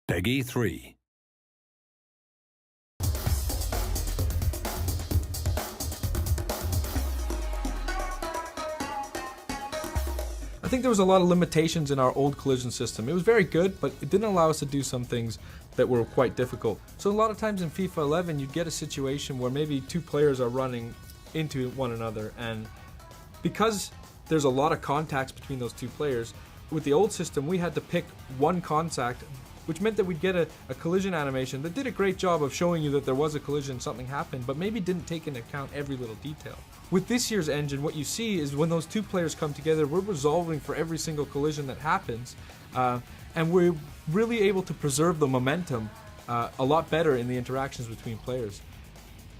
Peggy 3. I think there was a lot of limitations in our old collision system. It was very good, but it didn't allow us to do some things that were quite difficult. So a lot of times in FIFA 11, you'd get a situation where maybe two players are running into one another, and because there's a lot of contacts between those two players, with the old system we had to pick one contact, which meant that we'd get a collision animation that did a great job of showing you that there was a collision, something happened, but maybe didn't take into account every little detail. With this year's engine, what you see is when those two players come together, we're resolving for every single collision that happens, and we're really able to preserve the momentum a lot better in the interactions between players.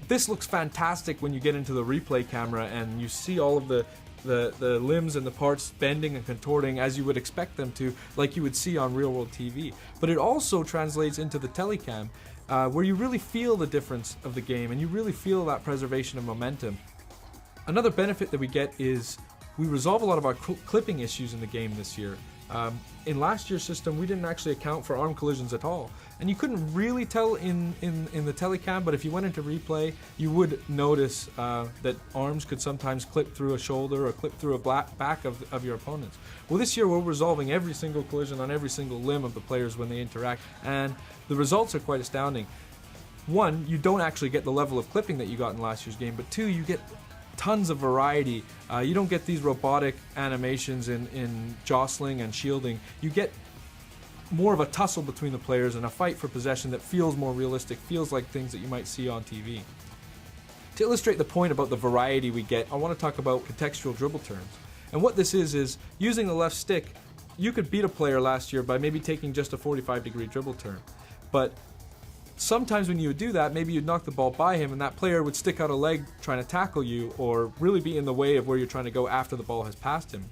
This looks fantastic when you get into the replay camera and you see all of the limbs and the parts bending and contorting as you would expect them to, like you would see on real-world TV. But it also translates into the telecam, where you really feel the difference of the game and you really feel that preservation of momentum. Another benefit that we get is we resolve a lot of our clipping issues in the game this year. In last year's system, we didn't actually account for arm collisions at all, and you couldn't really tell in the telecam, but if you went into replay, you would notice that arms could sometimes clip through a shoulder or clip through a back of your opponents. Well, this year we're resolving every single collision on every single limb of the players when they interact, and the results are quite astounding. One, you don't actually get the level of clipping that you got in last year's game, but two, you get tons of variety. You don't get these robotic animations in jostling and shielding. You get more of a tussle between the players and a fight for possession that feels more realistic, feels like things that you might see on TV. To illustrate the point about the variety we get, I want to talk about contextual dribble turns. And what this is using the left stick, you could beat a player last year by maybe taking just a 45-degree dribble turn. But sometimes when you would do that, maybe you'd knock the ball by him and that player would stick out a leg trying to tackle you or really be in the way of where you're trying to go after the ball has passed him.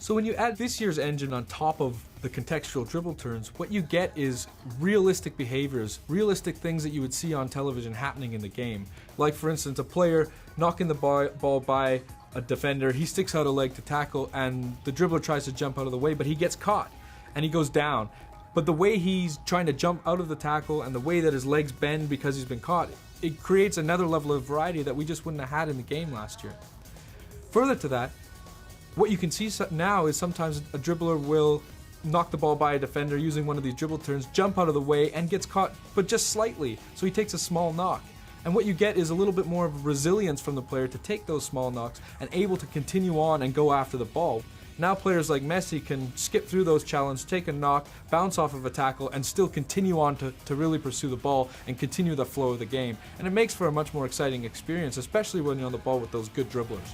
So when you add this year's engine on top of the contextual dribble turns, what you get is realistic behaviors, realistic things that you would see on television happening in the game. Like for instance, a player knocking the ball by a defender, he sticks out a leg to tackle and the dribbler tries to jump out of the way, but he gets caught and he goes down. But the way he's trying to jump out of the tackle and the way that his legs bend because he's been caught, it creates another level of variety that we just wouldn't have had in the game last year. Further to that, what you can see now is sometimes a dribbler will knock the ball by a defender using one of these dribble turns, jump out of the way and gets caught, but just slightly, so he takes a small knock. And what you get is a little bit more of resilience from the player to take those small knocks and able to continue on and go after the ball. Now players like Messi can skip through those challenges, take a knock, bounce off of a tackle, and still continue on to really pursue the ball and continue the flow of the game. And it makes for a much more exciting experience, especially when you're on the ball with those good dribblers.